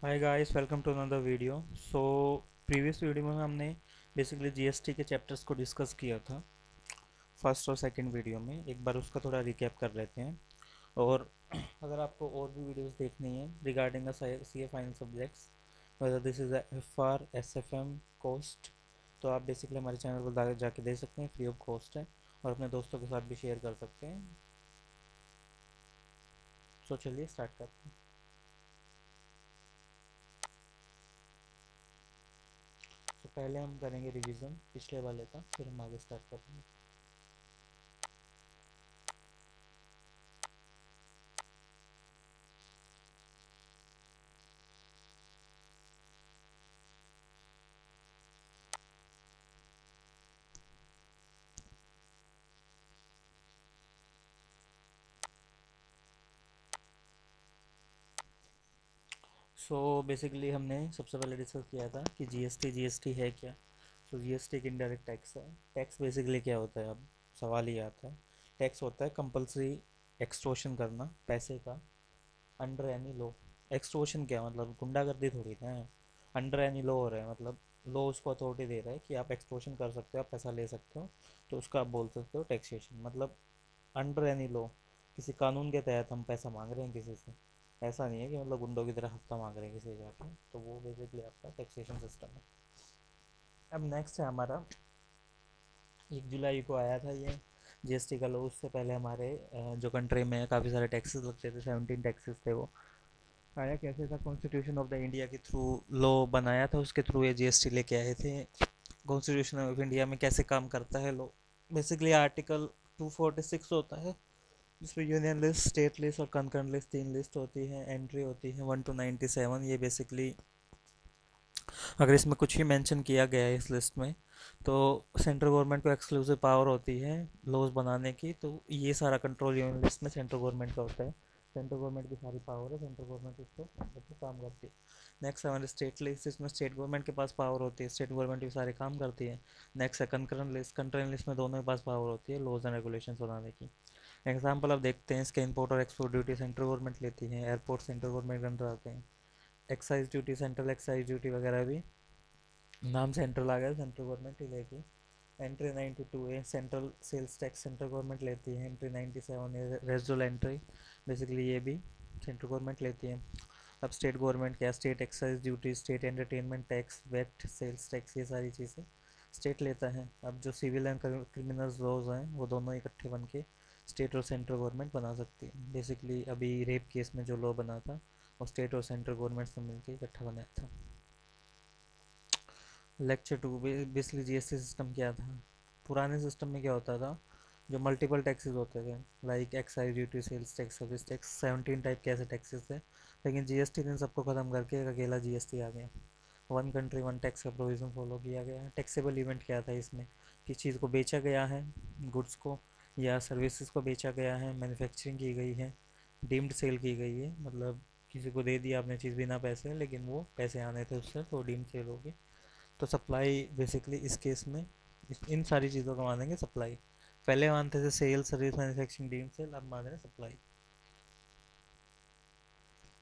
Hi guys, welcome to another video. So previous video में हमने basically GST के chapters को डिस्कस किया था फर्स्ट और सेकंड वीडियो में। एक बार उसका थोड़ा रिकैप कर लेते हैं। और अगर आपको और भी वीडियोस देखनी है regarding the C A final subjects, whether this is F R S F M cost, तो आप बेसिकली हमारे चैनल पर जाके देख सकते हैं, फ्री ऑफ कॉस्ट है और अपने दोस्तों के साथ भी शेयर कर सकते हैं। सो चलिए स्टार्ट करते हैं। तो पहले हम करेंगे रिवीजन पिछले वाले का, फिर हम आगे स्टार्ट करेंगे। सो बेसिकली हमने सबसे पहले डिस्कस किया था कि जीएसटी है क्या। सो जीएसटी एक इनडायरेक्ट टैक्स है। टैक्स बेसिकली क्या होता है, अब सवाल ये आता है। टैक्स होता है कंपलसरी एक्सटोर्शन करना पैसे का अंडर एनी लॉ। एक्सटोर्शन क्या मतलब, गुंडागर्दी थोड़ी ना है। अंडर एनी लॉ हो रहा है मतलब लॉ उसको अथॉरिटी दे रहा है कि आप एक्सटोर्शन कर सकते हो, आप पैसा ले सकते हो, तो उसका आप बोल सकते हो टैक्सेशन। मतलब अंडर एनी लॉ, किसी कानून के तहत हम पैसा मांग रहे हैं किसी से। ऐसा नहीं है कि मतलब गुंडों की तरह हफ्ता मांग रहे हैं किसी से जाके। तो वो बेसिकली आपका टैक्सेशन सिस्टम है। अब नेक्स्ट है हमारा, 1 जुलाई को आया था ये जीएसटी का लॉ। उससे पहले हमारे जो कंट्री में काफ़ी सारे टैक्सेस लगते थे, 17 टैक्सेस थे। वो आया कैसे था, कॉन्स्टिट्यूशन ऑफ द इंडिया के थ्रू लॉ बनाया था, उसके थ्रू ये जीएसटी लेके आए थे। कॉन्स्टिट्यूशन ऑफ इंडिया में कैसे काम करता है लॉ, बेसिकली आर्टिकल 246 होता है, जिसमें यूनियन लिस्ट, स्टेट लिस्ट और कंकरेंट लिस्ट, तीन लिस्ट होती है, एंट्री होती है 1 to 97। ये बेसिकली अगर इसमें कुछ ही मेंशन किया गया है इस लिस्ट में, तो सेंट्रल गवर्नमेंट को एक्सक्लूसिव पावर होती है लॉज बनाने की। तो ये सारा कंट्रोल यूनियन लिस्ट में सेंट्रल गवर्नमेंट का होता है। सेंट्रल गवर्नमेंट की सारी पावर है, सेंट्रल गवर्नमेंट उसको काम करती है। नेक्स्ट हमारे स्टेट लिस्ट, इसमें स्टेट गवर्नमेंट के पास पावर होती है, स्टेट गवर्नमेंट भी सारे काम करती है। नेक्स्ट है कंकरेंट लिस्ट, कंकरेंट लिस्ट में दोनों के पास पावर होती है लॉज एंड रेगुलेशन बनाने की। एग्जाम्पल अब देखते हैं इसके, इंपोर्ट और एक्सपोर्ट ड्यूटी सेंट्रल गवर्नमेंट लेती है, एयरपोर्ट सेंट्रल गवर्नमेंट के अंदर आते हैं। Excise duty, central excise duty वगैरह भी नाम सेंट्रल आ गया, सेंट्रल गवर्नमेंट ही लेगी। एंट्री 92 है, central sales tax central government लेती है। एंट्री 97 है, रेजिडुअल एंट्री, बेसिकली ये भी सेंट्रल गवर्नमेंट लेती है। अब स्टेट गवर्नमेंट क्या, state excise duty, state entertainment tax, VAT, sales tax, ये सारी चीज़ें स्टेट लेता है। अब जो सिविल एंड क्रिमिनल लॉज हैं वो दोनों इकट्ठे बन के स्टेट और सेंट्रल गवर्नमेंट बना सकती है। बेसिकली अभी रेप केस में जो लॉ बना था वो स्टेट और सेंट्रल गवर्नमेंट से मिलकर इकट्ठा बनाया था। लेक्चर 2, बेसिकली जीएसटी सिस्टम क्या था। पुराने सिस्टम में क्या होता था, जो मल्टीपल टैक्सेस होते थे, like excise duty, sales tax, service tax, 17 type के ऐसे टैक्सेस थे। लेकिन जीएसटी ने सबको ख़त्म करके एक अकेला जीएसटी आ गया। वन कंट्री वन टैक्स का प्रोविज़न फॉलो किया गया। टैक्सेबल इवेंट क्या था इसमें, किस चीज़ को बेचा गया है, गुड्स को या सर्विसेज को बेचा गया है, मैन्युफैक्चरिंग की गई है, डीम्ड सेल की गई है, मतलब किसी को दे दिया आपने चीज़ बिना पैसे, लेकिन वो पैसे आने थे उससे, तो डीम्ड सेल होगी। तो सप्लाई बेसिकली इस केस में इन सारी चीज़ों को मानेंगे सप्लाई। पहले मानते थे sale, service, manufacturing, deem sale, अब मान रहे हैं सप्लाई।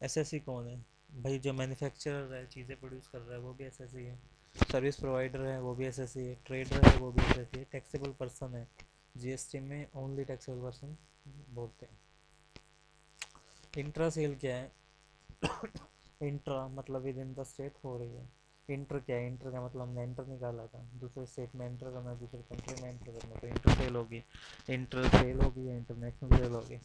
एसएससी कौन है, भाई जो मैन्युफैक्चरर है, चीज़ें प्रोड्यूस कर रहा है वो भी एसएससी है। सर्विस प्रोवाइडर है वो भी एसएससी है। ट्रेडर है वो भी एसएससी है। टैक्सेबल पर्सन है, जीएसटी में ओनली टैक्सेबल पर्सन बोलते हैं। इंट्रा सेल क्या है, इंट्रा मतलब विद इन द स्टेट हो रही है। इंटर क्या है, इंटर का मतलब हमने एंटर निकाला था, दूसरे स्टेट में एंटर करना, दूसरे कंट्री में एंटर करना, तो इंटर सेल होगी। इंटर सेल होगी या इंटरनेशनल सेल होगी।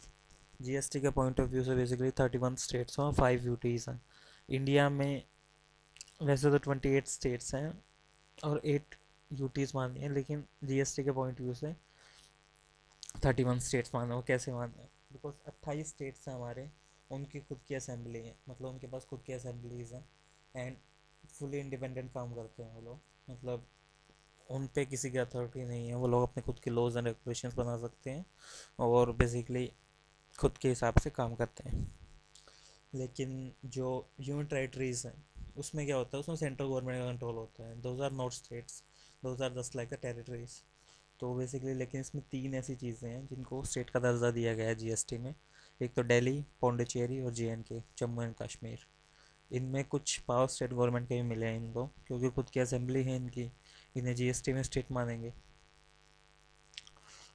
जीएसटी के पॉइंट ऑफ व्यू से बेसिकली 31 स्टेट्स और 5 यूटीज़ हैं इंडिया में। वैसे तो 28 स्टेट्स हैं और 8 यूटीज़ मानी है, लेकिन जीएसटी के पॉइंट ऑफ व्यू से 31 स्टेट्स माना। वो कैसे माना है, बिकॉज 28 स्टेट्स हैं हमारे, उनकी खुद की असेंबली है, मतलब उनके पास खुद की असेंबलीज हैं एंड फुली इंडिपेंडेंट काम करते हैं वो लोग। मतलब उन पे किसी की अथॉरिटी नहीं है, वो लोग अपने खुद के लॉज एंड रेगुलेशंस बना सकते हैं और बेसिकली खुद के हिसाब से काम करते हैं। लेकिन जो यूनियन टेरेटरीज हैं उसमें क्या होता है, उसमें सेंट्रल गवर्नमेंट का कंट्रोल होता है। Those are not states, those are just like the territories. तो बेसिकली लेकिन इसमें तीन ऐसी चीज़ें हैं जिनको स्टेट का दर्जा दिया गया है जीएसटी में। एक तो दिल्ली, पौंडीचेरी और जेएंडके, जम्मू एंड कश्मीर। इनमें कुछ पावर स्टेट गवर्नमेंट के भी मिले हैं इनको, क्योंकि खुद की असेंबली है इनकी, इन्हें जीएसटी में स्टेट मानेंगे।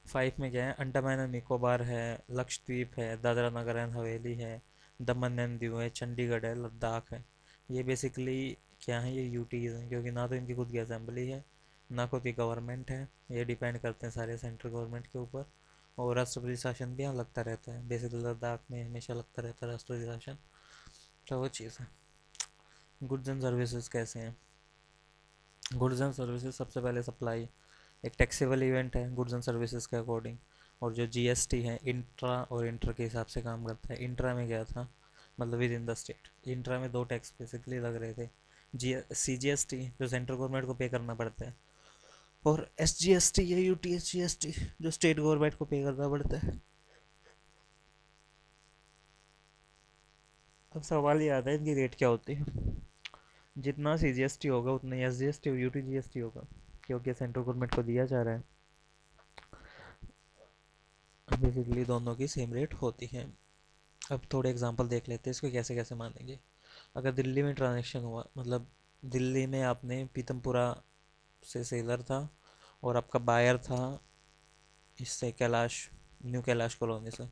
5 में क्या है, अंडमान एंड निकोबार है, लक्षद्वीप है, दादरा नगर एंड हवेली है, दमन एंड दीव है, चंडीगढ़ है, लद्दाख है। ये बेसिकली क्या है, ये यूटीज हैं, क्योंकि ना तो इनकी खुद की असेंबली है, ना खुद की गवर्नमेंट है। ये डिपेंड करते हैं सारे सेंट्रल गवर्नमेंट के ऊपर। और राष्ट्रपति शासन भी यहाँ लगता रहता है, बेसिकली लद्दाख में हमेशा लगता रहता है राष्ट्रपति शासन। तो वो चीज़ है। गुड्स एंड सर्विसेज कैसे हैं? गुड्स एंड सर्विसेज सबसे पहले सप्लाई एक टैक्सेबल इवेंट है गुड्स एंड सर्विसेज के अकॉर्डिंग। और जो जीएसटी है इंट्रा और इंटर के हिसाब से काम करता है। इंट्रा में क्या था, मतलब with in the state. Intra में दो टैक्स बेसिकली लग रहे थे, जी सी जी एस टी जो सेंट्रल गवर्नमेंट को पे करना पड़ता है, और एस जी एस टी या U T S G S T जो स्टेट गवर्नमेंट को पे करना पड़ता है। अब सवाल ये आता है इनकी रेट क्या होती है। जितना सी जी एस टी होगा उतना ही एस जी एस टी और U T G S T होगा, क्योंकि सेंट्रल गवर्नमेंट को दिया जा रहा है। बेसिकली दोनों की सेम रेट होती है। अब थोड़े एग्जांपल देख लेते हैं इसको कैसे कैसे मानेंगे। अगर दिल्ली में ट्रांजैक्शन हुआ, मतलब दिल्ली में आपने पीतमपुरा से सेलर था और आपका बायर था इससे कैलाश, न्यू कैलाश कॉलोनी से,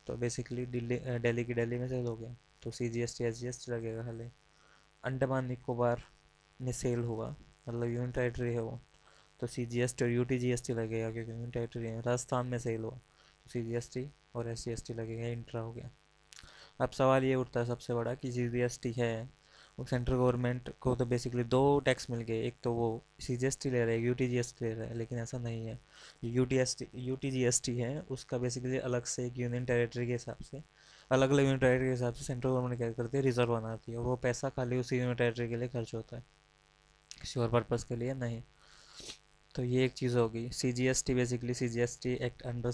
तो बेसिकली दिल्ली की दिल्ली में सेल हो गया, तो C G S T S G S T लगेगा खाली। अंडमान निकोबार में सेल हुआ, मतलब यूनियन टेरेटरी है वो, तो सी जी एस टी और U T G S T लगेगा, क्योंकि यूनियन टेरेटरी है। राजस्थान में सेल हुआ तो सी जी एस टी और एस जी एस टी लगेगा, इंट्रा हो गया। अब सवाल ये उठता है सबसे बड़ा कि जी एस टी है, वो सेंट्रल गवर्नमेंट को तो बेसिकली दो टैक्स मिल गए, एक तो वो सी जी एस टी ले रहा है, you T G S T ले रहा है, लेकिन ऐसा नहीं है। You T G S T है उसका बेसिकली अलग से एक यूनियन टेरेटरी के हिसाब से, अलग अलग यूनियन टेरेटरी के हिसाब से सेंट्रल गवर्नमेंट क्या करती है, रिजर्व बनाती है, और वो पैसा खाली उसी यूनियन टेरेटरी के लिए खर्च होता है, किसी और पर्पज़ के लिए नहीं। तो ये एक चीज़ होगी। C G S T basically C G S T act under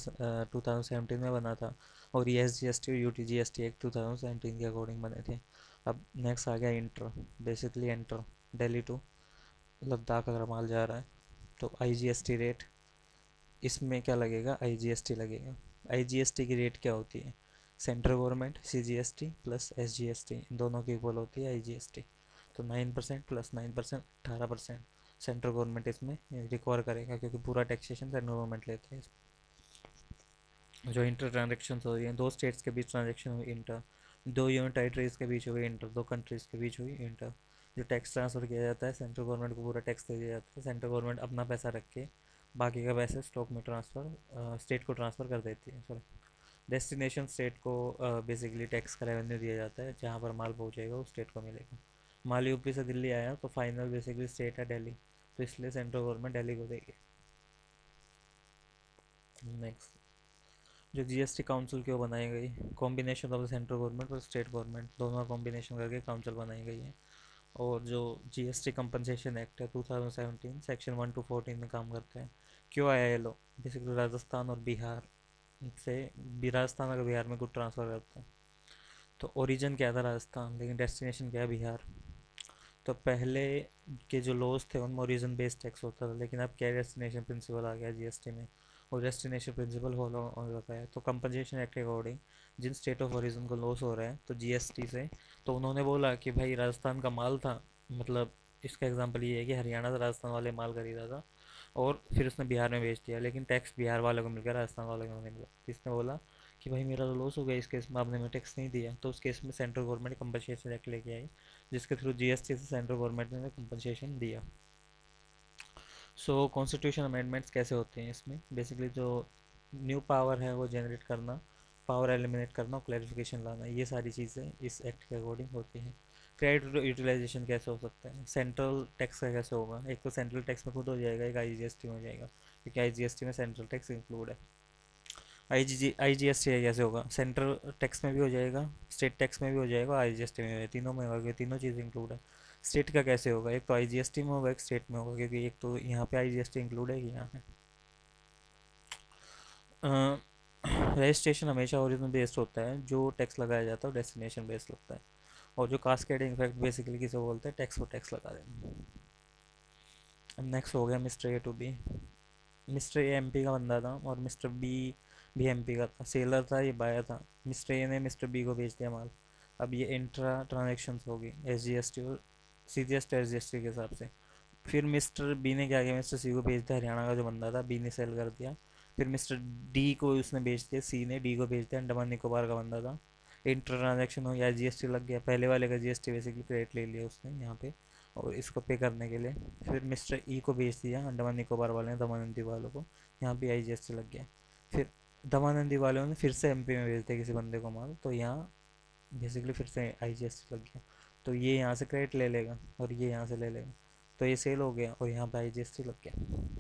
2017 में बना था, और ये एस जी एस टी और U T G S T act 2017 के अकॉर्डिंग बने थे। अब नेक्स्ट आ गया inter. Basically inter Delhi to Ladakh अगर माल जा रहा है तो I G S T rate, इसमें क्या लगेगा, आई जी एस टी लगेगा। आई जी एस टी की रेट क्या होती है, central government C G S T plus S G S T दोनों की इक्वल होती है आई जी एस टी। तो 9% प्लस 9% 18% सेंट्रल गवर्नमेंट इसमें रिकवर करेगा, क्योंकि पूरा टैक्सेशन सेंट्रल गवर्नमेंट लेते हैं। जो इंटर ट्रांजेक्शन हो रही हैं, दो स्टेट्स के बीच ट्रांजेक्शन हुई इंटर, दो यूनियन टेरिटरीज के बीच हुई इंटर, दो कंट्रीज के बीच हुई इंटर। जो टैक्स ट्रांसफ़र किया जाता है सेंट्रल गवर्नमेंट को पूरा टैक्स दे दिया जाता है, सेंट्रल गवर्नमेंट अपना पैसा रख के बाकी का पैसे स्टॉक में ट्रांसफ़र स्टेट को ट्रांसफ़र कर देती है, सॉरी डेस्टिनेशन स्टेट को। बेसिकली टैक्स का रेवेन्यू दिया जाता है, जहाँ पर माल पहुँचेगा वो स्टेट को मिलेगा। माल यूपी से दिल्ली आया तो फाइनल बेसिकली स्टेट है दिल्ली, तो इसलिए सेंट्रल गवर्नमेंट दिल्ली को देगी। नेक्स्ट, जो जीएसटी काउंसिल क्यों बनाई गई, combination of the central government और स्टेट गवर्नमेंट दोनों का कॉम्बिनेशन करके काउंसिल बनाई गई है। और जो जीएसटी कंपनसेशन एक्ट है 2017 सेक्शन 1 to 14 में काम करते हैं। क्यों आया ये लो, बेसिकली राजस्थान और बिहार से, राजस्थान अगर बिहार में कुछ ट्रांसफ़र करता है तो ओरिजिन क्या था राजस्थान, लेकिन डेस्टिनेशन क्या है बिहार। तो पहले के जो लॉज थे उनमें ओरिजिन बेस्ड टैक्स होता था, लेकिन अब क्या डेस्टिनेशन प्रिंसिपल आ गया जीएसटी में, और डेस्टिनेशन प्रिंसिपल फॉलो हो रखा है। तो कंपनसेशन एक्ट के अकॉर्डिंग जिन स्टेट ऑफ ओरिजिन को लॉस हो रहा है तो जीएसटी से, तो उन्होंने बोला कि भाई राजस्थान का माल था, मतलब इसका एग्जांपल ये है कि हरियाणा से राजस्थान वाले माल खरीदा था और फिर उसने बिहार में बेच दिया, लेकिन टैक्स बिहार वालों को मिल गया, राजस्थान वालों को नहीं मिला। तो इसने बोला कि भाई मेरा तो लॉस हो गया, इस केस में आपने मैं टैक्स नहीं दिया, तो उस केस में सेंट्रल गवर्नमेंट कंपनसेशन एक्ट लेके आई, जिसके थ्रू जीएसटी से सेंट्रल गवर्नमेंट ने कंपनसेशन दिया। सो कॉन्स्टिट्यूशन अमेंडमेंट्स कैसे होते हैं इसमें, बेसिकली जो न्यू पावर है वो जनरेट करना, पावर एलिमिनेट करना और क्लैरिफिकेशन लाना, ये सारी चीज़ें इस एक्ट के अकॉर्डिंग होती हैं। क्रेडिट यूटिलाइजेशन कैसे हो सकता है, सेंट्रल टैक्स का कैसे होगा, एक तो सेंट्रल टैक्स में खुद हो जाएगा, एक आईजीएसटी में हो जाएगा, क्योंकि आईजीएसटी में सेंट्रल टैक्स इंक्लूड है। आईजीएसटी कैसे होगा, सेंट्रल टैक्स में भी हो जाएगा, स्टेट टैक्स में भी हो जाएगा, आईजीएसटी में भी, तीनों में होगा, क्योंकि तीनों चीज़ इंक्लूड है। स्टेट का कैसे होगा, एक तो आईजीएसटी में होगा, एक स्टेट में होगा, क्योंकि एक तो यहाँ पे आईजीएसटी इंक्लूड है कि यहाँ है। रजिस्ट्रेशन हमेशा ओरिजिन बेस्ड होता है, जो टैक्स लगाया जाता है डेस्टिनेशन बेस्ड लगता है। और जो कास्केडिंग इफेक्ट बेसिकली किसे बोलते हैं, टैक्स पर टैक्स लगा देना। अब नेक्स्ट हो गया Mister A to B. Mister A MP का बंदा था और मिस्टर बी भी एमपी का था, सेलर था, ये बायर था। मिस्टर ए ने मिस्टर बी को बेच दिया माल। अब ये इंट्रा ट्रांजेक्शन्स होगी एस जी एस टी और C G S T S G S T के हिसाब से। फिर मिस्टर बी ने क्या किया, मिस्टर सी को बेच दिया, हरियाणा का जो बंदा था, बी ने सेल कर दिया। फिर मिस्टर डी को उसने बेच दिया, सी ने डी को बेच दिया, अंडमान निकोबार का बंदा था। इंटर ट्रांजेक्शन हो गया, जीएसटी लग गया, पहले वाले का जीएसटी बेसिकली क्रेडिट ले लिया उसने यहाँ पे और इसको पे करने के लिए। फिर मिस्टर ई को बेच दिया अंडमान निकोबार वाले ने, दमानंदी वालों को, यहाँ पे आई जीएसटी लग गया। फिर दमानंदी वालों ने फिर से एमपी में भेज दिया किसी बंदे को माल, तो यहाँ बेसिकली फिर से आई जीएसटी लग गया। तो ये यहाँ से क्रेडिट ले लेगा और ये यहाँ से ले लेगा, तो ये सेल हो गया और यहाँ पे आई जीएसटी लग गया।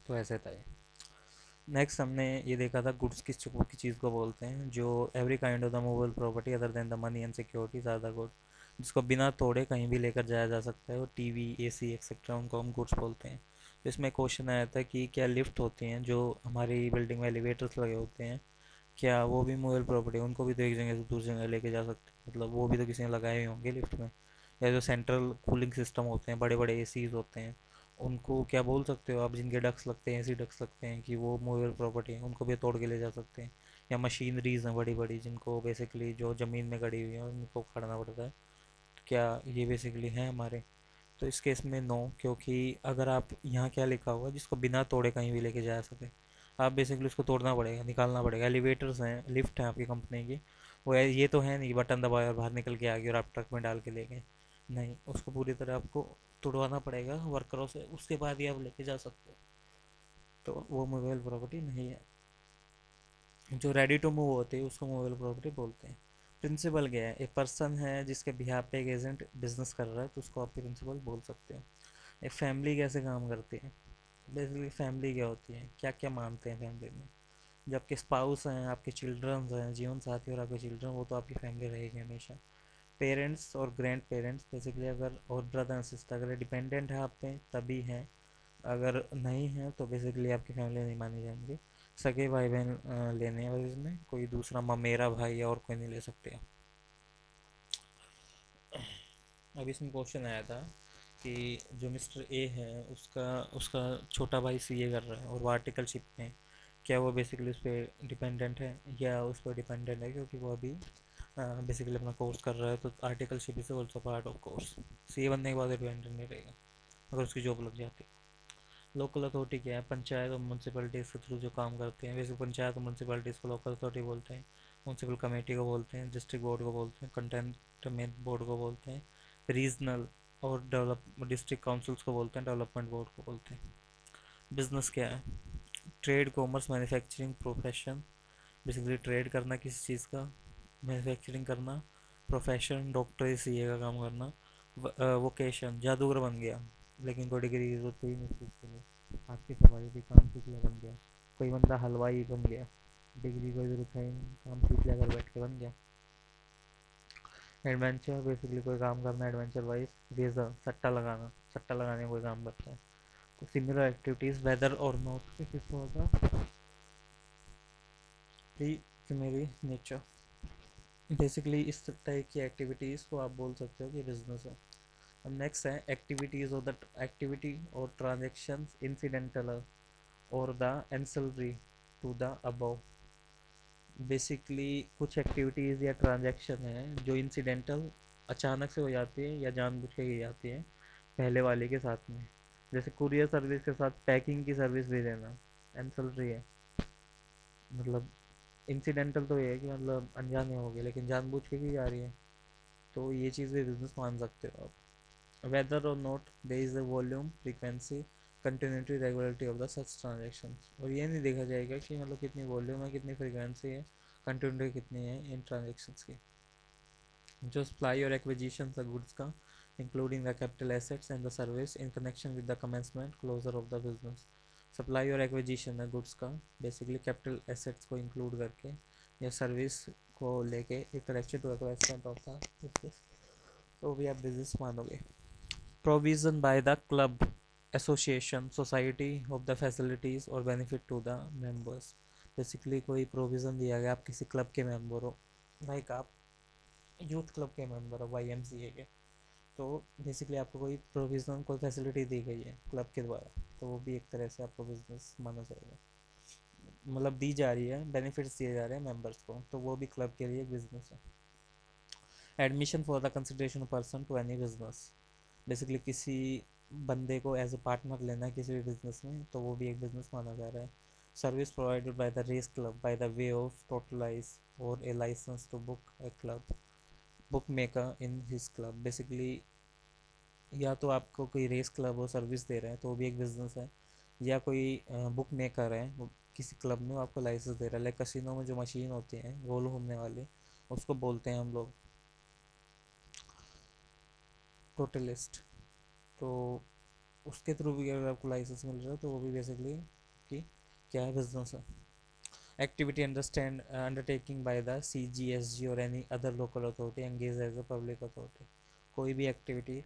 तो ऐसे था ये। नेक्स्ट हमने ये देखा था गुड्स किस की चीज़ को बोलते हैं, जो every kind of the movable property other than the money and securities are the good, जिसको बिना तोड़े कहीं भी लेकर जाया जा सकता है, और टीवी एसी एक्सेट्रा उनको हम गुड्स बोलते हैं। तो इसमें क्वेश्चन आया था कि क्या लिफ्ट होती हैं जो हमारी बिल्डिंग में एलिवेटर्स लगे होते हैं, क्या वो भी मूवेबल प्रॉपर्टी है? उनको भी तो एक जगह से दूसरी जगह लेके जा सकते हैं, मतलब वो भी तो किसी ने लगाए हुए होंगे लिफ्ट में। या जो सेंट्रल कूलिंग सिस्टम होते हैं, बड़े बड़े एसीज होते हैं, उनको क्या बोल सकते हो आप, जिनके डक्स लगते हैं, एसी डक्स लगते हैं, कि वो मूवेबल प्रॉपर्टी है, उनको भी तोड़ के ले जा सकते हैं। या मशीनरीज हैं बड़ी बड़ी, जिनको बेसिकली जो ज़मीन में गड़ी हुई है उनको उखाड़ना पड़ता है, तो क्या ये बेसिकली हैं हमारे? तो इस केस में नो, क्योंकि अगर आप यहाँ क्या लिखा हुआ है, जिसको बिना तोड़े कहीं भी लेके जा सके, आप बेसिकली उसको तोड़ना पड़ेगा, निकालना पड़ेगा। एलिवेटर्स हैं, लिफ्ट हैं आपकी कंपनी की, वो ये तो है नहीं बटन दबाए और बाहर निकल के आ गए और आप ट्रक में डाल के ले गए, नहीं, उसको पूरी तरह आपको तुड़वाना पड़ेगा वर्करों से, उसके बाद ही आप लेके जा सकते हो। तो वो मूवेबल प्रॉपर्टी नहीं है। जो रेडी टू मूव होती है उसको मूवेबल प्रॉपर्टी बोलते हैं। प्रिंसिपल क्या है? एक पर्सन है जिसके बिहाफ पे एक एजेंट बिजनेस कर रहा है, तो उसको आप प्रिंसिपल बोल सकते हो। एक फैमिली कैसे काम करती है? बेसिकली फैमिली क्या होती है, क्या क्या मानते हैं फैमिली में? जो आपके स्पाउस हैं, आपके चिल्ड्रंस हैं, जीवन साथी और आपके चिल्ड्रन, वो तो आपकी फैमिली रहेगी हमेशा। पेरेंट्स और ग्रैंड पेरेंट्स बेसिकली, अगर और ब्रदर एंड सिस्टर अगर डिपेंडेंट है आप पे तभी हैं, अगर नहीं है तो बेसिकली आपकी फैमिली नहीं मानी जाएंगी। सगे भाई बहन लेने हैं, और इसमें कोई दूसरा ममेरा भाई या और कोई नहीं ले सकते। अभी इसमें क्वेश्चन आया था कि जो मिस्टर ए है उसका उसका छोटा भाई सीए कर रहा है और वो आर्टिकलशिप में है। क्या वो बेसिकली उस पर डिपेंडेंट है? या उस पर डिपेंडेंट है क्योंकि वो अभी बेसिकली अपना कोर्स कर रहा है, तो articleship is also part of course. CA बनने के बाद डिपेंडेंट नहीं रहेगा अगर उसकी जॉब लग जाती है। लोकल अथॉरिटी क्या है? पंचायत और म्यूनसिपलिटीज़ के थ्रू जो काम करते हैं, वैसे पंचायत और म्यूनसिपलिटीज़ को लोकल अथॉरिटी बोलते हैं। म्यूनसिपल कमेटी को बोलते हैं, डिस्ट्रिक्ट बोर्ड को बोलते हैं, कंटेनमेंट बोर्ड को बोलते हैं, रीजनल और डेवलप डिस्ट्रिक्ट काउंसिल्स को बोलते हैं, डेवलपमेंट बोर्ड को बोलते हैं। बिजनेस क्या है? Trade, commerce, manufacturing, profession. Basically trade करना किसी चीज़ का, मैन्युफैक्चरिंग करना, प्रोफेशन डॉक्टरी सीए का काम करना, वोकेशन जादूगर बन गया, लेकिन कोई डिग्री की जरूरत हुई नहीं इस चीज़ के लिए, हाथ की सफाई भी काम सीख लिया बन गया। कोई बंदा हलवाई बन गया, डिग्री कोई जरूरत है ही नहीं, काम सीख लिया घर बैठ के बन गया। एडवेंचर बेसिकली कोई काम करना, एडवेंचर वाइज रेजर सट्टा लगाना, सट्टा लगाने का कोई काम करता है। तो सिमिलर एक्टिविटीज़ वेदर और नॉट के किस होगा प्री नेचर। बेसिकली इस टाइप की एक्टिविटीज़ को आप बोल सकते हो कि बिजनेस है। अब नेक्स्ट है एक्टिविटीज़ और द एक्टिविटी और ट्रांजेक्शन इंसिडेंटल और the ancillary to the above. Basically कुछ एक्टिविटीज़ या ट्रांजैक्शन है जो इंसिडेंटल, अचानक से हो जाती है या जानबूझ के की जाती है पहले वाले के साथ में। जैसे कुरियर सर्विस के साथ पैकिंग की सर्विस भी देना एंसिलरी है। मतलब इंसिडेंटल तो ये है कि मतलब अनजाने हो गए, लेकिन जानबूझ के की जा रही है, तो ये चीज़ भी बिजनेस मान सकते हो आप। वेदर और not there is the volume, frequency, continuity, regularity of the such transaction. और ये नहीं देखा जाएगा कि मतलब कितनी वॉल्यूम है, कितनी फ्रीक्वेंसी है, कंटिन्यूटी कितनी है इन ट्रांजेक्शन्स की। जो सप्लाई और एक्विजिशन द गुड्स का, including the capital assets and the service in connection with the commencement closure of the business. Supply और एक्विजिशन है गुड्स का, बेसिकली कैपिटल एसेट्स को इंक्लूड करके या सर्विस को लेके एक connection to commencement of the business, तो भी आप बिजनेस मानोगे। Provision by the club, association, society of the facilities or benefit to the members। Basically कोई प्रोविज़न दिया गया, आप किसी क्लब के मेंबर हो, लाइक आप यूथ क्लब के मेंबर हो YMCA के, तो बेसिकली आपको कोई प्रोविज़न, कोई फैसिलिटी दी गई है क्लब के द्वारा, तो वो भी एक तरह से आपको बिजनेस माना जाएगा। मतलब दी जा रही है, बेनिफिट्स दिए जा रहे हैं मेंबर्स को, तो वो भी क्लब के लिए बिजनेस है। Admission for the consideration person to any business, basically किसी बंदे को एज ए पार्टनर लेना है किसी भी बिजनेस में, तो वो भी एक बिजनेस माना जा रहा है। Service provided by the race club by the way of totalise और a licence to book a club bookmaker in his club, basically या तो आपको कोई रेस क्लब हो सर्विस दे रहे हैं तो वो भी एक बिजनेस है, या कोई बुक मेकर है वो किसी क्लब में वो आपको लाइसेंस दे रहा है। लाइक कसिनो में जो मशीन होती हैं गोल घूमने वाली, उसको बोलते हैं हम लोग टोटलिस्ट। तो उसके थ्रू भी अगर आपको लाइसेंस मिल रहा है तो वो भी बेसिकली कि क्या है, बिजनेस है। Activity understand undertaking by the CGSG और any other local authority engage as a public authority, कोई भी एक्टिविटी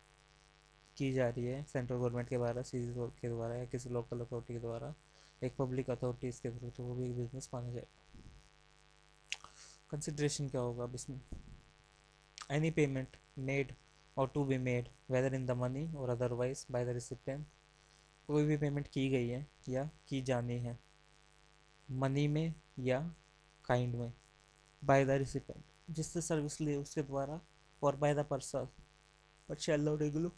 की जा रही है सेंट्रल गवर्नमेंट के द्वारा, सीजी के द्वारा या किसी लोकल अथॉरिटी के द्वारा एक पब्लिक अथॉरिटीज़ के थ्रू, तो वो भी एक बिजनेस माना जाएगा। कंसिडरेशन क्या होगा अब इसमें, एनी पेमेंट मेड और to be made whether in the money और अदरवाइज बाय द रिसिपिएंट, कोई भी पेमेंट की गई है या की जानी है मनी में या काइंड में, बाय द रिसिपेंट जिससे सर्विस ली उसके द्वारा, और by the person but shall not include,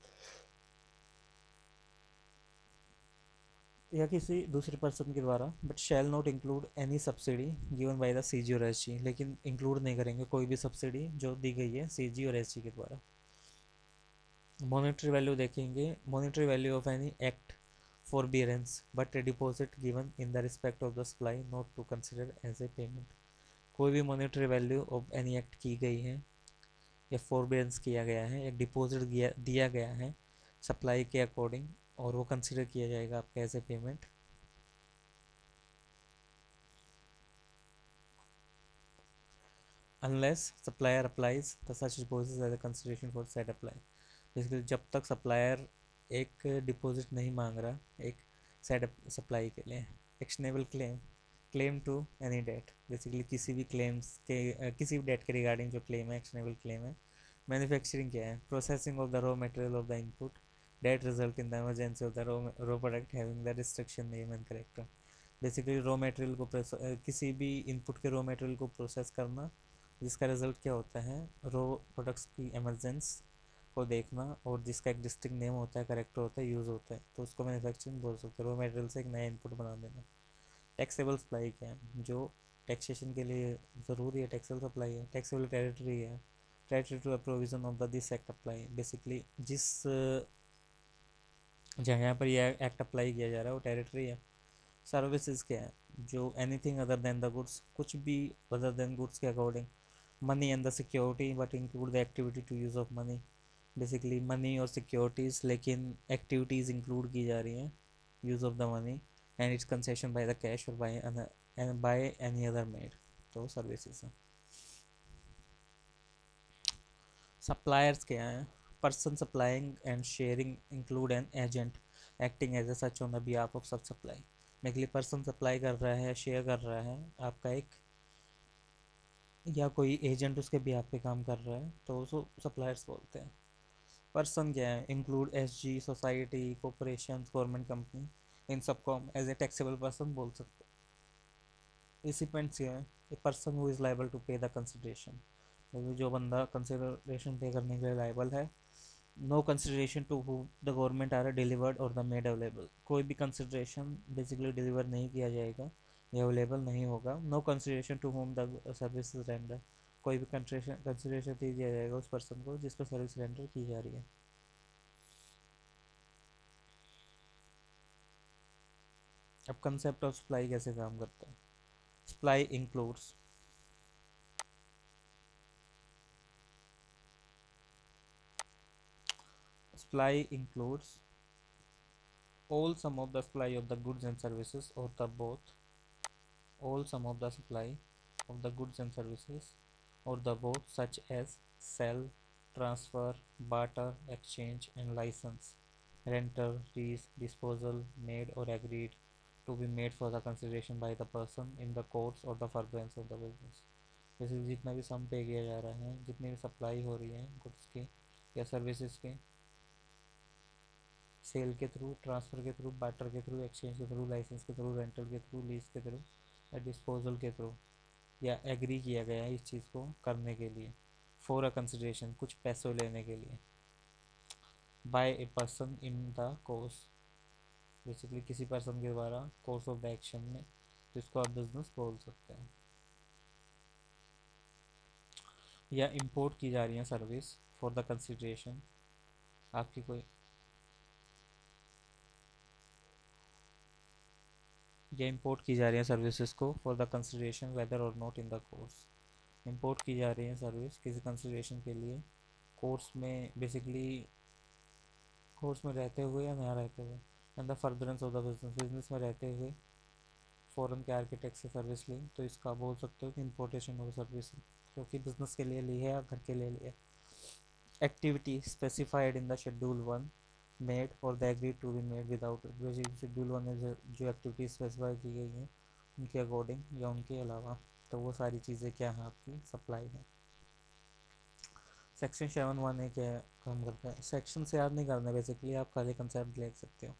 या किसी दूसरे पर्सन के द्वारा but shall not include any subsidy given by the CG और SG, लेकिन इंक्लूड नहीं करेंगे कोई भी सब्सिडी जो दी गई है CG और SG के द्वारा। मॉनेटरी वैल्यू देखेंगे, monetary value of any act forbearance but a deposit given in the respect of the supply not to consider as a payment, कोई भी monetary value of any act की गई है या फोरबेरेंस किया गया है, एक डिपॉजिट दिया गया है सप्लाई के अकॉर्डिंग, और वो कंसिडर किया जाएगा आपका as a payment. Unless supplier applies the such deposit as a consideration for set apply, basically जब तक सप्लायर एक डिपॉजिट नहीं मांग रहा एक सेट सप्लाई के लिए। Actionable claim, claim to any date, basically किसी भी क्लेम्स के किसी भी डेट के रिगार्डिंग जो क्लेम है एक्शनेबल क्लेम है। मैन्युफैक्चरिंग क्या है, processing of the raw material of the input that result in the emergency of the raw product having the restriction name and character, basically raw material को किसी भी input के raw material को process करना जिसका result क्या होता है, रॉ प्रोडक्ट्स की एमरजेंस को देखना, और जिसका एक डिस्ट्रिक्ट नेम होता है करेक्टर होता है यूज़ होता है, तो उसको मैन्युफैक्चरिंग बोल सकते हैं। रॉ मटेरियल से एक नया इनपुट बना देना। टैक्सेबल सप्लाई क्या है, जो टैक्सेशन के लिए ज़रूरी है टैक्सेबल सप्लाई है। टैक्सेबल टेरिटरी है, territory to provision of the this act apply, basically जिस जगह पर यह एक्ट अप्लाई किया जा रहा है वो टेरिटरी है। सर्विसेज क्या है, जो anything other than the goods, कुछ भी अदर देन गुड्स के अकॉर्डिंग। Money and the security but include the activity to use of money, basically money और सिक्योरिटीज़ लेकिन एक्टिविटीज़ इंक्लूड की जा रही हैं use of the money and its concession by the cash और बाय एनी अदर मेड, तो services हैं। Suppliers क्या हैं, person supplying and sharing include an agent acting as A such on the behalf of सब supply, basically person supply कर रहा है share कर रहा है आपका एक, या कोई एजेंट उसके बिहाफ पे काम कर रहा है तो उसको सप्लायर्स बोलते हैं। पर्सन क्या है, include SG society corporation government company, इन सबको हम एज ए टैक्सेबल पर्सन बोल सकते हैं। रिसिपेंट्स क्या है, a person who is liable to pay the consideration, जो बंदा कंसिडरेशन पे करने के लिए लाइबल है। No consideration to who the government are delivered और द मेड अवेलेबल, कोई भी कंसिडरेशन बेसिकली डिलीवर नहीं किया जाएगा या अवेलेबल नहीं होगा। No consideration to whom the service render, कोई भी कंसिडरेशन दे दिया जाएगा उस पर्सन को जिस पर सर्विस रेंडर की जा रही है। अब कंसेप्ट ऑफ सप्लाई कैसे काम करता है, supply includes supply includes all sum of the supply of the goods and services or the both, all sum of the supply of the goods and services or the both, such as sell, transfer, barter, exchange and license, rental, lease, disposal, made or agreed to be made for the consideration by the person in the course or the furtherance of the business, जैसे जितना भी सम पे किया जा रहा है, जितनी भी सप्लाई हो रही है गुड्स की या सर्विसेज की, सेल के थ्रू, ट्रांसफ़र के थ्रू, बार्टर के थ्रू, एक्सचेंज के थ्रू, लाइसेंस के थ्रू, रेंटल के थ्रू, लीज के थ्रू या डिस्पोजल के थ्रू, या एग्री किया गया है इस चीज़ को करने के लिए फॉर अ कंसिडरेशन, कुछ पैसों लेने के लिए, by a person in the course, basically किसी पर्सन के द्वारा कोर्स ऑफ द एक्शन में, तो इसको आप बिजनेस बोल सकते हैं। या इंपोर्ट की जा रही है सर्विस फॉर द कंसिडरेशन, आपकी कोई, या इंपोर्ट की जा रही है सर्विसेज को फॉर द कंसिडरेशन वेदर और not in the course, import की जा रही है सर्विस किसी कंसिडरेशन के लिए कोर्स में, बेसिकली कोर्स में रहते हुए या ना रहते हुए, and the furtherance of the business, business में रहते हुए फॉरेन के आर्किटेक्ट से सर्विस ली, तो इसका बोल सकते हो कि इंपोर्टेशन ऑफ सर्विस, क्योंकि बिजनेस के लिए ली है या घर के लिए ली है। Activity specified in the schedule 1 made और the agreed to be made without, schedule 1 में जो एक्टिविटी स्पेसिफाई की गई हैं उनके अकॉर्डिंग या उनके अलावा, तो वो सारी चीज़ें क्या हैं आपकी सप्लाई है। सेक्शन 7(1) है क्या काम करता है, सेक्शन से याद नहीं करना, बेसिकली आप खाली कंसेप्ट लिख सकते हो।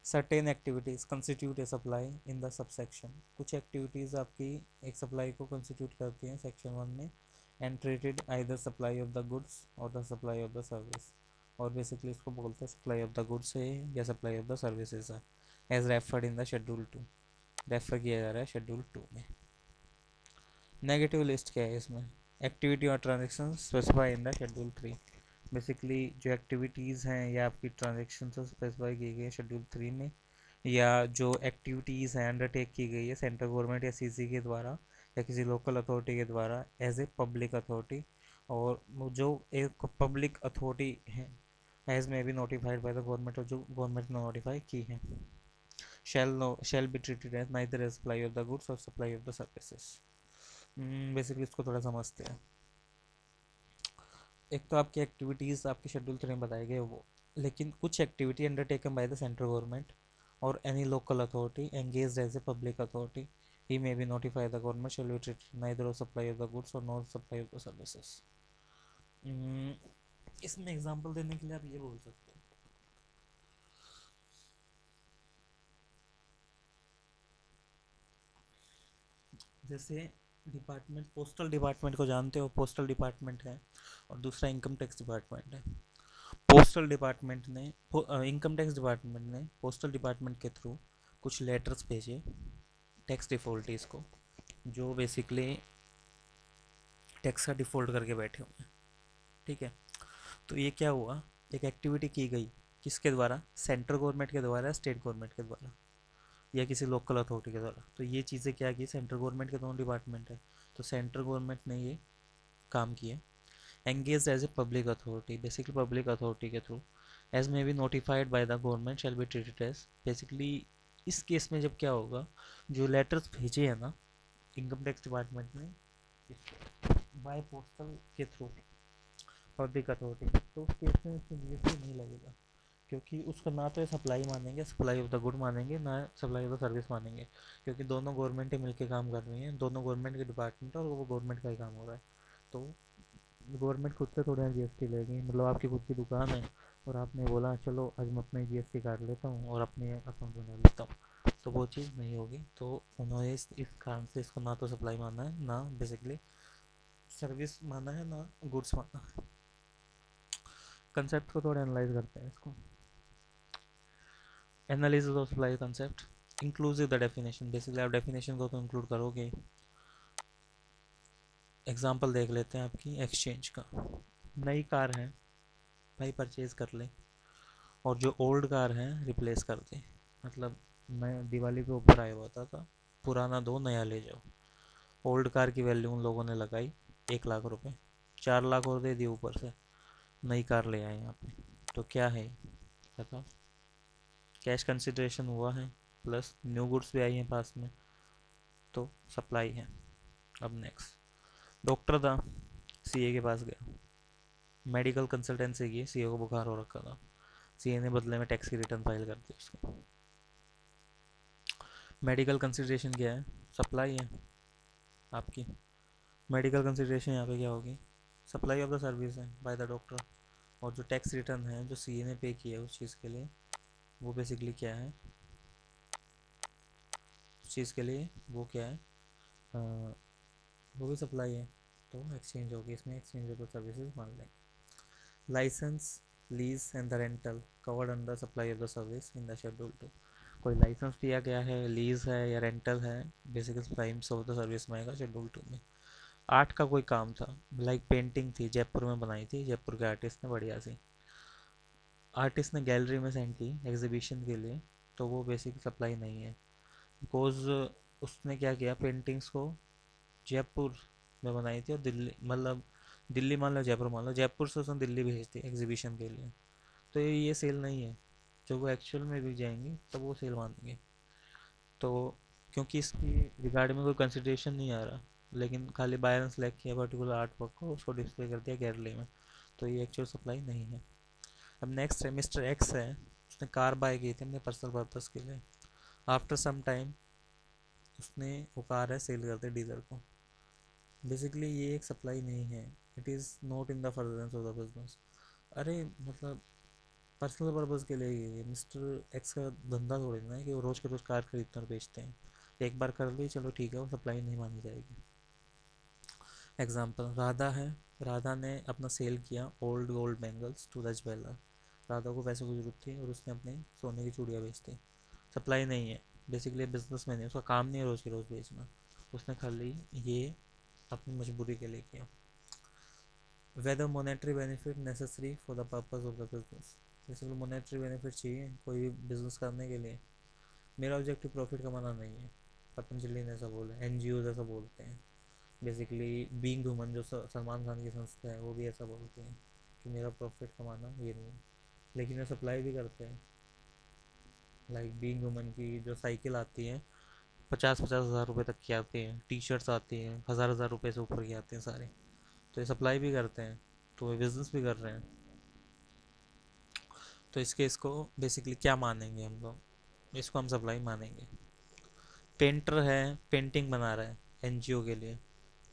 Certain activities constitute A supply in the sub section, कुछ एक्टिविटीज़ आपकी एक सप्लाई को कंस्टिट्यूट करती हैं सेक्शन 1 में, and treated either supply of the goods और the supply of the service, और बेसिकली इसको बोलते हैं सप्लाई ऑफ द गुड्स है या सप्लाई ऑफ द सर्विसेज है, as referred in the schedule 2, refer किया जा रहा है शेड्यूल 2 में। नेगेटिव लिस्ट क्या है इसमें, एक्टिविटी और transaction specify in the schedule 3, basically जो एक्टिविटीज़ हैं या आपकी ट्रांजेक्शन स्पेसिफाई की गई है शेड्यूल 3 में, या जो एक्टिविटीज़ हैं अंडरटेक की गई है सेंट्रल गवर्नमेंट या सीसी के द्वारा या किसी लोकल अथॉरिटी के द्वारा एज ए पब्लिक अथॉरिटी, और जो एक पब्लिक अथॉरिटी है एज में भी नोटिफाइड बाय द गवर्नमेंट, और जो गवर्नमेंट ने नोटिफाई की है, shall be treated as neither as supply of the goods or supply of the services। Basically इसको थोड़ा समझते हैं। एक तो आपकी एक्टिविटीज़ आपके शेड्यूल 3 में बताए गए वो, लेकिन कुछ activity undertaken by the central government और any local authority engaged as a public authority, he may be notified the government shall be treated neither of supply of the goods or nor supply of the services। इसमें example देने के लिए आप ये बोल सकते हो, जैसे डिपार्टमेंट, पोस्टल डिपार्टमेंट को जानते हो, पोस्टल डिपार्टमेंट है और दूसरा इनकम टैक्स डिपार्टमेंट है। पोस्टल डिपार्टमेंट ने, इनकम टैक्स डिपार्टमेंट ने पोस्टल डिपार्टमेंट के थ्रू कुछ लेटर्स भेजे टैक्स डिफॉल्टीज को, जो बेसिकली टैक्स का डिफ़ॉल्ट करके बैठे हुए हैं, ठीक है। तो ये क्या हुआ, एक एक्टिविटी की गई किसके द्वारा, सेंट्रल गवर्नमेंट के द्वारा, स्टेट गवर्नमेंट के द्वारा या किसी लोकल अथॉरिटी के द्वारा, तो ये चीज़ें क्या की, सेंट्रल गवर्नमेंट के दोनों डिपार्टमेंट है, तो सेंट्रल गवर्नमेंट ने ये काम किए, engaged as a public authority, basically public authority के through, as may be notified by the government shall be treated as, basically इस केस में जब क्या होगा, जो लेटर्स भेजे हैं ना इनकम टैक्स डिपार्टमेंट ने बाय पोस्टल के थ्रू पब्लिक अथॉरिटी, तो उस केस में उसको जीएसटी नहीं लगेगा, क्योंकि उसका ना तो सप्लाई मानेंगे, सप्लाई ऑफ द गुड मानेंगे, ना सप्लाई ऑफ द सर्विस मानेंगे, क्योंकि दोनों गवर्नमेंटें मिलकर काम कर रही हैं, दोनों गवर्नमेंट के डिपार्टमेंट और वो गवर्नमेंट का ही काम हो रहा है, तो गवर्नमेंट खुद से थोड़ा जीएसटी लेगी, मतलब आपकी खुद की दुकान है और आपने बोला चलो आज मैं अपना जीएसटी काट लेता हूँ और अपने अकाउंट बना लेता हूँ, तो वो चीज़ नहीं होगी, तो उन्होंने इस कारण से इसको ना तो सप्लाई माना है, ना बेसिकली सर्विस माना है, ना गुड्स माना है। कंसेप्ट को थोड़ा एनालाइज करते हैं इसको, analysis of supply concept, inclusive the definition, basically आप डेफिनेशन को तो इंक्लूड करोगे। एग्जांपल देख लेते हैं आपकी एक्सचेंज का, नई कार है भाई परचेज कर ले, और जो ओल्ड कार है रिप्लेस कर दे, मतलब मैं दिवाली पे ऊपर आया हुआ था पुराना दो नया ले जाओ, ओल्ड कार की वैल्यू उन लोगों ने लगाई 1 लाख रुपए, 4 लाख और दे दिए ऊपर से, नई कार ले आए यहाँ पे, तो क्या है बताओ, कैश कंसिडरेशन हुआ है प्लस न्यू गुड्स भी आई हैं पास में, तो सप्लाई है। अब नेक्स्ट, डॉक्टर था, सीए के पास गया, मेडिकल कंसल्टेंसी की, सीए को बुखार हो रखा था, सीए ने बदले में टैक्स की रिटर्न फाइल कर दी उसको, मेडिकल कंसिडरेशन क्या है, सप्लाई है आपकी, मेडिकल कंसिडरेशन यहाँ पे क्या होगी, सप्लाई ऑफ द सर्विस है बाय द डॉक्टर, और जो टैक्स रिटर्न है जो सीए ने पे किया है उस चीज़ के लिए, वो बेसिकली क्या है, उस चीज़ के लिए वो क्या है, वो भी सप्लाई है, तो एक्सचेंज होगी, इसमें एक्सचेंजेबल सर्विसेज मान लेंगे। License, lease and the rental covered under supply of the service in the schedule 2। कोई लाइसेंस दिया गया है, लीज है या रेंटल है, basically primes of the service में आएगा शेड्यूल 2 में। आर्ट का कोई काम था, लाइक पेंटिंग थी, जयपुर में बनाई थी, जयपुर के आर्टिस्ट ने बढ़िया सी, आर्टिस्ट ने गैलरी में सेंड की एग्जीबिशन के लिए, तो वो बेसिक सप्लाई नहीं है, बिकॉज उसने क्या किया, पेंटिंग्स को जयपुर में बनाई थी और दिल्ली, मतलब दिल्ली मान लो, जयपुर मान लो, जयपुर से उसने दिल्ली भेज दी एग्जीबिशन के लिए, तो ये सेल नहीं है। जब वो एक्चुअल में बिक जाएंगी तब वो सेल मानेंगे। तो क्योंकि इसकी रिगार्डिंग में कोई कंसिडरेशन नहीं आ रहा, लेकिन खाली बायर ने सेलेक्ट किया पर्टिकुलर आर्ट वर्क को, उसको डिस्प्ले कर दिया गैलरी में, तो ये एक्चुअल सप्लाई नहीं है। अब नेक्स्ट है मिस्टर एक्स है, उसने कार बाय की थी अपने पर्सनल पर्पज़ के लिए। आफ्टर सम टाइम उसने वो कार है सेल कर दी डीलर को। बेसिकली ये एक सप्लाई नहीं है, it is not in the furtherance of the business. अरे मतलब पर्सनल पर्पज़ के लिए ये मिस्टर एक्स का धंधा थोड़ी ना है कि वो रोज़ के रोज़ कार खरीदते और बेचते हैं। एक बार कर ली चलो ठीक है, वो सप्लाई नहीं मानी जाएगी। एग्जाम्पल, राधा है, राधा ने अपना सेल किया old gold bangles to the jeweller. Radha को पैसे की जरूरत थी और उसने अपनी सोने की चूड़ियाँ बेच दी, सप्लाई नहीं है। बेसिकली बिजनेस मैन है, उसका काम नहीं है रोज़ के रोज़ बेचना, उसने खाली ये अपनी मजबूरी के लिए किया। Whether monetary benefit necessary for the purpose of the business. Basically monetary benefit चाहिए कोई भी बिजनेस करने के लिए, मेरा ऑब्जेक्टिव प्रॉफिट कमाना नहीं है। पतंजलि ने ऐसा बोला, एनजीओ ऐसा बोलते हैं। बेसिकली बीइंग ह्यूमन जो सलमान खान की संस्था है वो भी ऐसा बोलते हैं कि मेरा प्रॉफिट कमाना ये नहीं है, लेकिन ये सप्लाई भी करते हैं। लाइक बीइंग ह्यूमन की जो साइकिल आती है 50-50 हज़ार रुपये तक की आती हैं, टी शर्ट्स आती हैं 1000-1000 रुपये से ऊपर की आती हैं सारे, तो ये सप्लाई भी करते हैं, तो ये बिजनेस भी कर रहे हैं। तो इसके इसको बेसिकली क्या मानेंगे हम लोग, इसको हम सप्लाई मानेंगे। पेंटर है, पेंटिंग बना रहा है एनजीओ के लिए,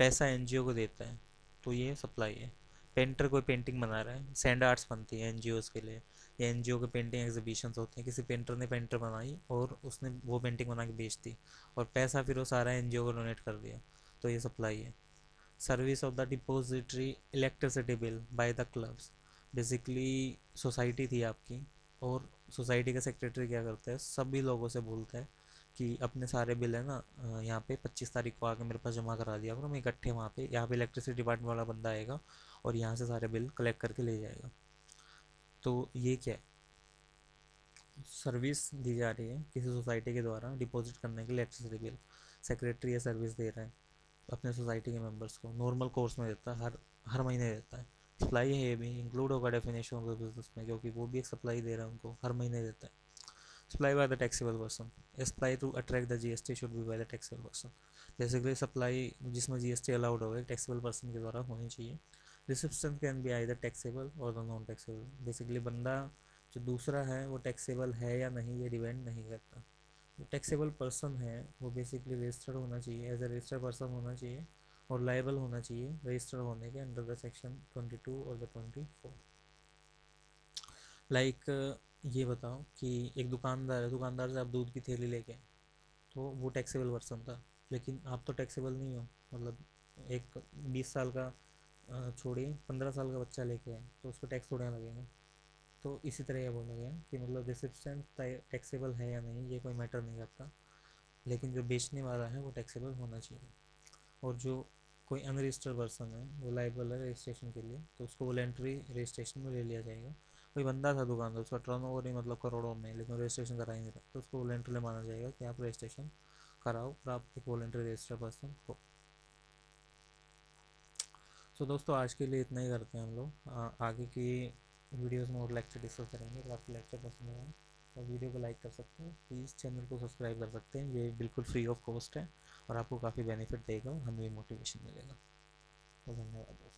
पैसा एनजीओ को देता है, तो ये सप्लाई है। पेंटर कोई पेंटिंग बना रहा है, सैंड आर्ट्स बनती है एनजीओ के लिए, या एनजीओ के पेंटिंग एग्जीबिशंस होते हैं, किसी पेंटर ने पेंटर बनाई और उसने वो पेंटिंग बना के बेच दी और पैसा फिर वो सारा एनजीओ को डोनेट कर दिया, तो ये सप्लाई है। Service of the depository electricity bill by the clubs. Basically society थी आपकी, और सोसाइटी का सेक्रेटरी क्या करता है, सभी लोगों से बोलता है कि अपने सारे बिल है ना यहाँ पे 25 तारीख को आके मेरे पास जमा करा दिया करो, मैं इकट्ठे वहाँ पे, यहाँ पे इलेक्ट्रिसिटी डिपार्टमेंट वाला बंदा आएगा और यहाँ से सारे बिल कलेक्ट करके ले जाएगा। तो ये क्या है, सर्विस दी जा रही है किसी सोसाइटी के द्वारा डिपॉजिट करने के लिए इलेक्ट्रिसिटी बिल, सेक्रेटरी ये सर्विस दे रहा है अपने सोसाइटी के मेंबर्स को, नॉर्मल कोर्स में देता है, हर हर महीने देता है। सप्लाई है, ये भी इंक्लूड होगा डेफिनेशन ऑफ द बिजनेस में, क्योंकि वो भी एक सप्लाई दे रहा है उनको, हर महीने देता है। Supply by the taxable person, supply to attract the GST should be by the taxable person. Basically supply जिसमें जीएसटी अलाउड होगा टैक्सेबल पर्सन के द्वारा होनी चाहिए। Reception can be either taxable और द नॉन टैक्सेबल। बेसिकली बंदा जो दूसरा है वो टैक्सेबल है या नहीं ये डिपेंड नहीं करता, जो टैक्सेबल पर्सन है वो बेसिकली रजिस्टर्ड होना चाहिए, एज ए रजिस्टर्ड पर्सन होना चाहिए और लाइबल होना चाहिए रजिस्टर्ड होने के अंडर द सेक्शन 22 और द 24। लाइक ये बताओ कि एक दुकानदार है, दुकानदार से आप दूध की थैली लेके आए, तो वो टैक्सेबल पर्सन था, लेकिन आप तो टैक्सेबल नहीं हो। मतलब एक 20 साल का छोड़िए 15 साल का बच्चा लेके आए तो उसको टैक्स थोड़ा लगेगा। तो इसी तरह यह बोला गया कि मतलब रिसिप्शन टैक्सेबल है या नहीं ये कोई मैटर नहीं करता, लेकिन जो बेचने वाला है वो टैक्सेबल होना चाहिए। और जो कोई अनरजिस्टर्ड पर्सन है वो लाइबल है रजिस्ट्रेशन के लिए, तो उसको वॉलेंट्री रजिस्ट्रेशन में ले लिया जाएगा। कोई बंदा था दुकानदार, उसका टर्नओवर ही मतलब करोड़ों में, लेकिन रजिस्ट्रेशन करा ही नहीं रहा, तो उसको वॉलेंट्री माना जाएगा कि आप रजिस्ट्रेशन कराओ और आप एक वॉलेंट्री रजिस्टर्ड पर्सन हो। सो दोस्तों आज के लिए इतना ही करते हैं हम लोग, आगे की वीडियोस में और लेक्चर डिस्कस करेंगे। अगर आपको लेक्चर पसंद आया तो वीडियो को लाइक कर सकते हैं, प्लीज़ चैनल को सब्सक्राइब कर सकते हैं, ये बिल्कुल फ्री ऑफ कॉस्ट है और आपको काफ़ी बेनिफिट देगा और हमें भी मोटिवेशन मिलेगा। तो धन्यवाद।